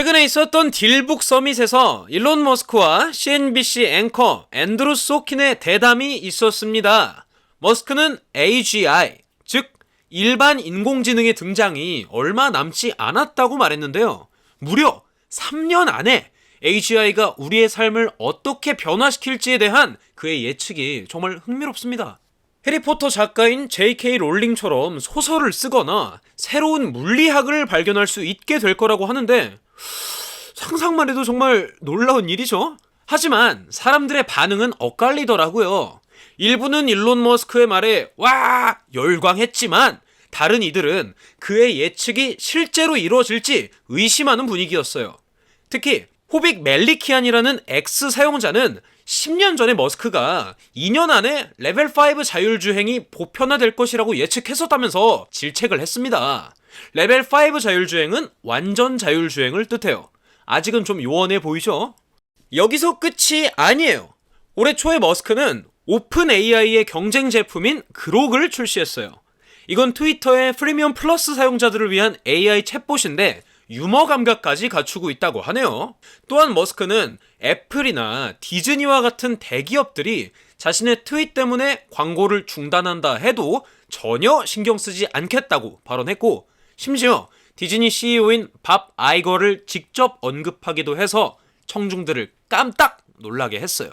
최근에 있었던 딜북 서밋에서 일론 머스크와 CNBC 앵커 앤드루 소킨의 대담이 있었습니다. 머스크는 AGI, 즉 일반 인공지능의 등장이 얼마 남지 않았다고 말했는데요. 무려 3년 안에 AGI가 우리의 삶을 어떻게 변화시킬지에 대한 그의 예측이 정말 흥미롭습니다. 해리포터 작가인 J.K. 롤링처럼 소설을 쓰거나 새로운 물리학을 발견할 수 있게 될 거라고 하는데 상상만 해도 정말 놀라운 일이죠. 하지만 사람들의 반응은 엇갈리더라고요. 일부는 일론 머스크의 말에 와 열광했지만 다른 이들은 그의 예측이 실제로 이루어질지 의심하는 분위기였어요. 특히 호빅 멜리키안이라는 X 사용자는 10년 전에 머스크가 2년 안에 레벨 5 자율주행이 보편화될 것이라고 예측했었다면서 질책을 했습니다. 레벨 5 자율주행은 완전 자율주행을 뜻해요. 아직은 좀 요원해 보이죠? 여기서 끝이 아니에요. 올해 초에 머스크는 오픈 AI의 경쟁 제품인 그록을 출시했어요. 이건 트위터의 프리미엄 플러스 사용자들을 위한 AI 챗봇인데 유머 감각까지 갖추고 있다고 하네요. 또한 머스크는 애플이나 디즈니와 같은 대기업들이 자신의 트윗 때문에 광고를 중단한다 해도 전혀 신경 쓰지 않겠다고 발언했고, 심지어 디즈니 CEO인 밥 아이거를 직접 언급하기도 해서 청중들을 깜딱 놀라게 했어요.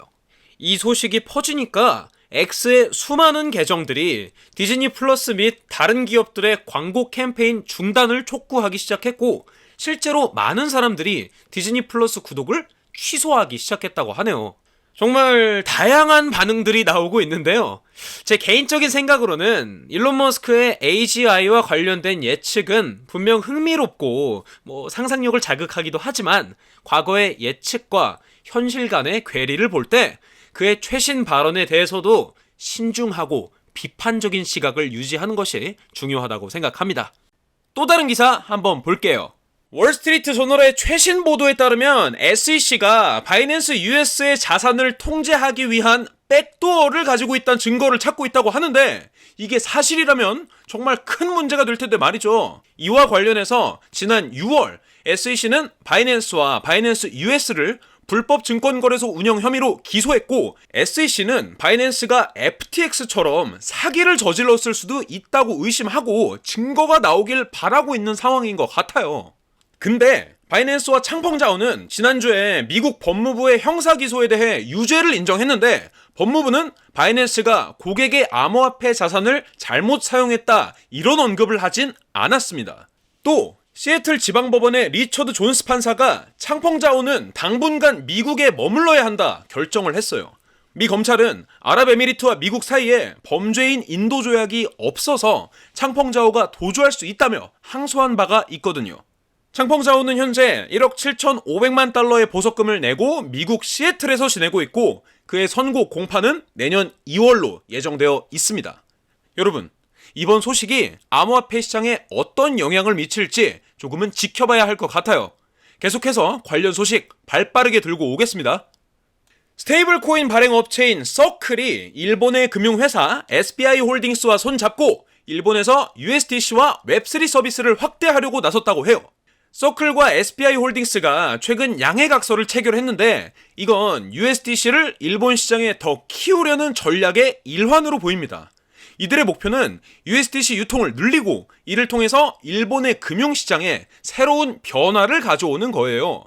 이 소식이 퍼지니까 X의 수많은 계정들이 디즈니 플러스 및 다른 기업들의 광고 캠페인 중단을 촉구하기 시작했고, 실제로 많은 사람들이 디즈니 플러스 구독을 취소하기 시작했다고 하네요. 정말 다양한 반응들이 나오고 있는데요. 제 개인적인 생각으로는 일론 머스크의 AGI와 관련된 예측은 분명 흥미롭고 상상력을 자극하기도 하지만 과거의 예측과 현실 간의 괴리를 볼 때 그의 최신 발언에 대해서도 신중하고 비판적인 시각을 유지하는 것이 중요하다고 생각합니다. 또 다른 기사 한번 볼게요. 월스트리트 저널의 최신 보도에 따르면 SEC가 바이낸스 US의 자산을 통제하기 위한 백도어를 가지고 있다는 증거를 찾고 있다고 하는데 이게 사실이라면 정말 큰 문제가 될 텐데 말이죠. 이와 관련해서 지난 6월 SEC는 바이낸스와 바이낸스 US를 불법 증권거래소 운영 혐의로 기소했고, SEC는 바이낸스가 FTX처럼 사기를 저질렀을 수도 있다고 의심하고 증거가 나오길 바라고 있는 상황인 것 같아요. 근데 바이낸스와 창펑자오는 지난주에 미국 법무부의 형사기소에 대해 유죄를 인정했는데 법무부는 바이낸스가 고객의 암호화폐 자산을 잘못 사용했다 이런 언급을 하진 않았습니다. 또 시애틀 지방법원의 리처드 존스 판사가 창펑자오는 당분간 미국에 머물러야 한다 결정을 했어요. 미 검찰은 아랍에미리트와 미국 사이에 범죄인 인도 조약이 없어서 창펑자오가 도주할 수 있다며 항소한 바가 있거든요. 창펑자오는 현재 1억 7,500만 달러의 보석금을 내고 미국 시애틀에서 지내고 있고 그의 선고 공판은 내년 2월로 예정되어 있습니다. 여러분, 이번 소식이 암호화폐 시장에 어떤 영향을 미칠지 조금은 지켜봐야 할 것 같아요. 계속해서 관련 소식 발빠르게 들고 오겠습니다. 스테이블 코인 발행 업체인 서클이 일본의 금융회사 SBI 홀딩스와 손잡고 일본에서 USDC와 웹3 서비스를 확대하려고 나섰다고 해요. 서클과 SBI 홀딩스가 최근 양해각서를 체결했는데 이건 USDC를 일본 시장에 더 키우려는 전략의 일환으로 보입니다. 이들의 목표는 USDC 유통을 늘리고 이를 통해서 일본의 금융시장에 새로운 변화를 가져오는 거예요.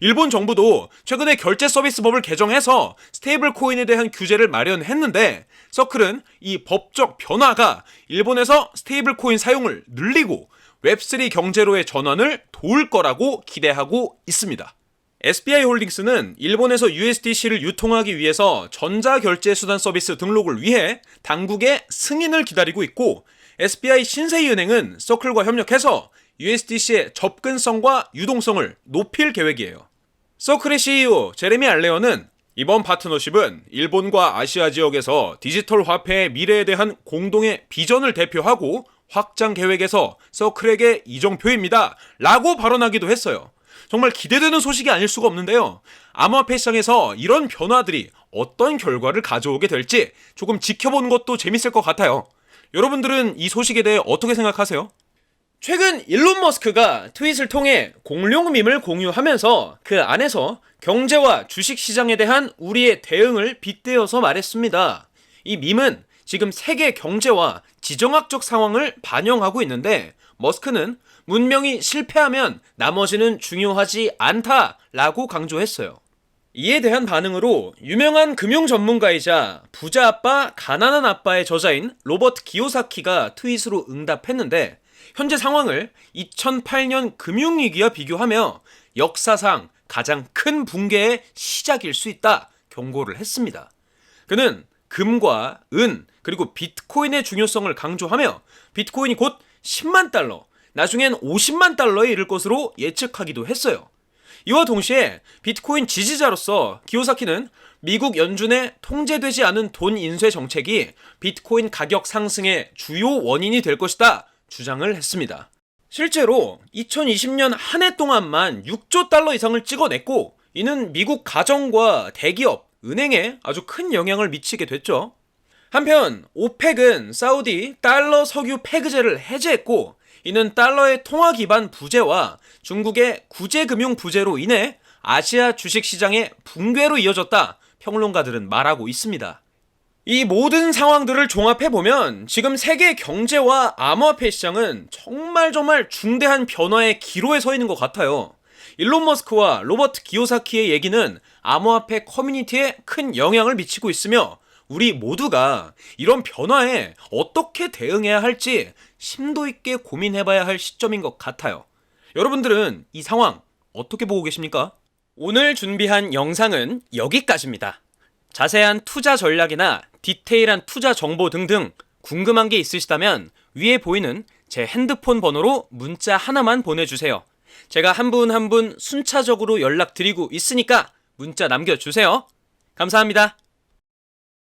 일본 정부도 최근에 결제 서비스법을 개정해서 스테이블 코인에 대한 규제를 마련했는데 서클은 이 법적 변화가 일본에서 스테이블 코인 사용을 늘리고 웹3 경제로의 전환을 도울 거라고 기대하고 있습니다. SBI 홀딩스는 일본에서 USDC를 유통하기 위해서 전자결제수단 서비스 등록을 위해 당국의 승인을 기다리고 있고 SBI 신세이은행은 서클과 협력해서 USDC의 접근성과 유동성을 높일 계획이에요. 서클의 CEO 제레미 알레어는 이번 파트너십은 일본과 아시아 지역에서 디지털 화폐의 미래에 대한 공동의 비전을 대표하고 확장 계획에서 서클에게 이정표입니다 라고 발언하기도 했어요. 정말 기대되는 소식이 아닐 수가 없는데요. 암호화폐 시장에서 이런 변화들이 어떤 결과를 가져오게 될지 조금 지켜보는 것도 재밌을 것 같아요. 여러분들은 이 소식에 대해 어떻게 생각하세요? 최근 일론 머스크가 트윗을 통해 공룡 밈을 공유하면서 그 안에서 경제와 주식 시장에 대한 우리의 대응을 빗대어서 말했습니다. 이 밈은 지금 세계 경제와 지정학적 상황을 반영하고 있는데 머스크는 문명이 실패하면 나머지는 중요하지 않다라고 강조했어요. 이에 대한 반응으로 유명한 금융 전문가이자 부자 아빠 가난한 아빠의 저자인 로버트 기요사키가 트윗으로 응답했는데 현재 상황을 2008년 금융위기와 비교하며 역사상 가장 큰 붕괴의 시작일 수 있다 경고를 했습니다. 그는 금과 은 그리고 비트코인의 중요성을 강조하며 비트코인이 곧 10만 달러, 나중엔 50만 달러에 이를 것으로 예측하기도 했어요. 이와 동시에 비트코인 지지자로서 기요사키는 미국 연준의 통제되지 않은 돈 인쇄 정책이 비트코인 가격 상승의 주요 원인이 될 것이다 주장을 했습니다. 실제로 2020년 한 해 동안만 6조 달러 이상을 찍어냈고 이는 미국 가정과 대기업, 은행에 아주 큰 영향을 미치게 됐죠. 한편 오펙은 사우디 달러 석유 폐기제를 해제했고 이는 달러의 통화 기반 부재와 중국의 구제금융 부재로 인해 아시아 주식시장의 붕괴로 이어졌다 평론가들은 말하고 있습니다. 이 모든 상황들을 종합해보면 지금 세계 경제와 암호화폐 시장은 정말 중대한 변화의 기로에 서 있는 것 같아요. 일론 머스크와 로버트 기요사키의 얘기는 암호화폐 커뮤니티에 큰 영향을 미치고 있으며 우리 모두가 이런 변화에 어떻게 대응해야 할지 심도 있게 고민해봐야 할 시점인 것 같아요. 여러분들은 이 상황 어떻게 보고 계십니까? 오늘 준비한 영상은 여기까지입니다. 자세한 투자 전략이나 디테일한 투자 정보 등등 궁금한 게 있으시다면 위에 보이는 제 핸드폰 번호로 문자 하나만 보내주세요. 제가 한 분 한 분 순차적으로 연락드리고 있으니까 문자 남겨주세요. 감사합니다.